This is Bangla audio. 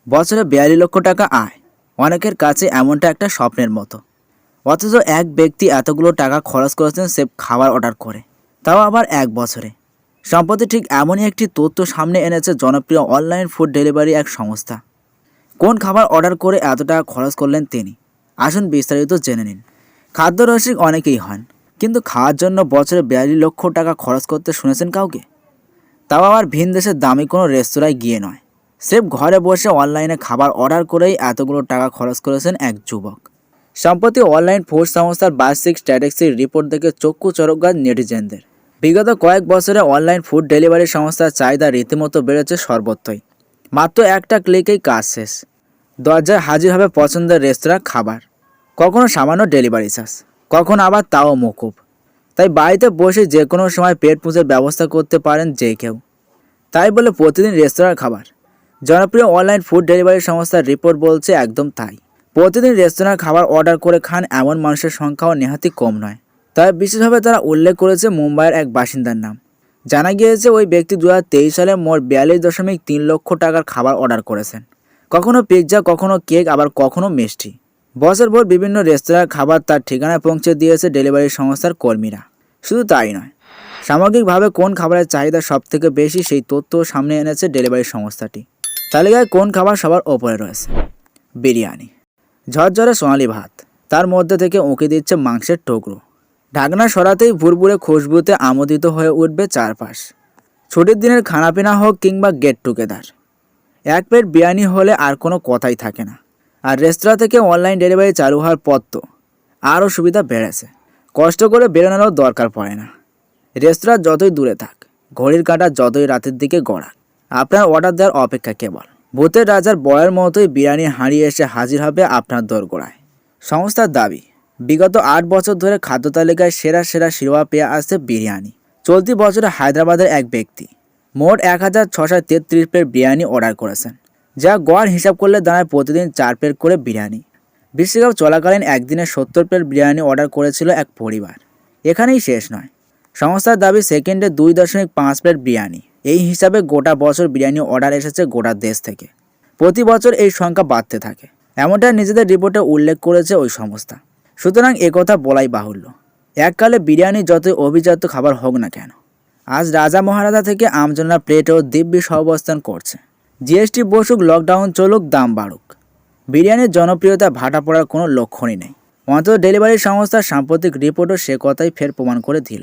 বছরে ৪২ লক্ষ টাকা আয় অনেকের কাছে এমনটা একটা স্বপ্নের মতো। অথচ এক ব্যক্তি এতগুলো টাকা খরচ করেছেন সেফ খাবার অর্ডার করে, তাও আবার এক বছরে। সম্প্রতি ঠিক এমনই একটি তথ্য সামনে এনেছে জনপ্রিয় অনলাইন ফুড ডেলিভারি এক সংস্থা। কোন খাবার অর্ডার করে এত টাকা খরচ করলেন তিনি? আসুন বিস্তারিত জেনে নিন। খাদ্যরসিক অনেকেই হন, কিন্তু খাওয়ার জন্য বছরে ৪২ লক্ষ টাকা খরচ করতে শুনেছেন কাউকে? তাও আবার ভিন দেশের দামি কোনো রেস্তোরাঁয় গিয়ে নয়। সেফ ঘরে বসে অনলাইনে খাবার অর্ডার করেই এতগুলো টাকা খরচ করেছেন এক যুবক। সম্প্রতি অনলাইন ফুড সংস্থার বার্ষিক স্ট্যাটিস্টিক্স রিপোর্ট দেখে চক্ষু চরক নেটিজেনদের। বিগত কয়েক বছরে অনলাইন ফুড ডেলিভারি সংস্থার চাহিদা রীতিমতো বেড়েছে সর্বত্রই। মাত্র একটা ক্লিকেই কাজ শেষ, দরজায় হাজির হবে পছন্দের রেস্তোরাঁ খাবার। কখনো সামান্য ডেলিভারি চার্জ, কখনো আবার তাও মকুব। তাই বাড়িতে বসে যে কোনো সময় পেট পুজোর ব্যবস্থা করতে পারেন যে কেউ। তাই বলে প্রতিদিন রেস্তোরাঁর খাবার? জনপ্রিয় অনলাইন ফুড ডেলিভারি সংস্থার রিপোর্ট বলছে একদম তাই। প্রতিদিন রেস্তোরাঁর খাবার অর্ডার করে খান এমন মানুষের সংখ্যাও নেহাতি কম নয়। তবে বিশেষভাবে তারা উল্লেখ করেছে মুম্বাইয়ের এক বাসিন্দার নাম। জানা গিয়েছে ওই ব্যক্তি 2023 সালে মোট 42.3 লক্ষ টাকার খাবার অর্ডার করেছেন। কখনো পিৎজা, কখনো কেক, আবার কখনো মিষ্টি। বছরভর বিভিন্ন রেস্তোরাঁর খাবার তার ঠিকানায় পৌঁছে দিয়েছে ডেলিভারি সংস্থার কর্মীরা। শুধু তাই নয়, সামগ্রিকভাবে কোন খাবারের চাহিদা সবথেকে বেশি সেই তথ্য সামনে এনেছে ডেলিভারি সংস্থাটি। তালিকায় কোন খাবার সবার ওপরে রয়েছে? বিরিয়ানি। ঝরঝরে সোনালি ভাত, তার মধ্যে থেকে উঁকি দিচ্ছে মাংসের টুকরো। ঢাকনা সরাতেই ভুরভুরে খুশবুতে আমোদিত হয়ে উঠবে চারপাশ। ছুটির দিনের খানাপিনা হোক কিংবা গেট টুগেদার, এক প্লেট বিরিয়ানি হলে আর কোনো কথাই থাকে না। আর রেস্তোরাঁ থেকে অনলাইন ডেলিভারি চালু হওয়ার পর তো আরও সুবিধা বেড়েছে। কষ্ট করে বেরোনোরও দরকার পড়ে না। রেস্তোরাঁ যতই দূরে থাক, ঘড়ির কাঁটা যতই রাতের দিকে গড়াক, আপনার অর্ডার দেওয়ার অপেক্ষা কেবল। ভূতের রাজার বয়ের মতোই বিরিয়ানি হাঁড়িয়ে এসে হাজির হবে আপনার দোরগোড়ায়। সংস্থার দাবি, বিগত 8 বছর ধরে খাদ্য তালিকায় সেরা সেরা শিরোপা পেয়ে আসছে বিরিয়ানি। চলতি বছরে হায়দ্রাবাদের এক ব্যক্তি মোট 1633 প্লেট বিরিয়ানি অর্ডার করেছেন, যা গড় হিসাব করলে দাঁড়ায় প্রতিদিন 4 প্লেট করে বিরিয়ানি। বিশ্বকাপ চলাকালীন একদিনে 70 প্লেট বিরিয়ানি অর্ডার করেছিল এক পরিবার। এখানেই শেষ নয়, সংস্থার দাবি সেকেন্ডে 2.5 প্লেট বিরিয়ানি। এই হিসাবে গোটা বছর বিরিয়ানি অর্ডার এসেছে গোটা দেশ থেকে। প্রতি বছর এই সংখ্যা বাড়তে থাকে, এমনটা নিজেদের রিপোর্টে উল্লেখ করেছে ওই সংস্থা। সুতরাং একথা বলাই বাহুল্য, এককালে বিরিয়ানি যতই অভিজাত খাবার হোক না কেন, আজ রাজা মহারাজা থেকে আমজনরা প্লেটেও দিব্যি সহাবস্থান করছে। জিএসটি বসুক, লকডাউন চলুক, দাম বাড়ুক, বিরিয়ানির জনপ্রিয়তা ভাটা পড়ার কোনো লক্ষণই নেই। অন্তত ডেলিভারি সংস্থার সাম্প্রতিক রিপোর্টও সে কথাই ফের প্রমাণ করে দিল।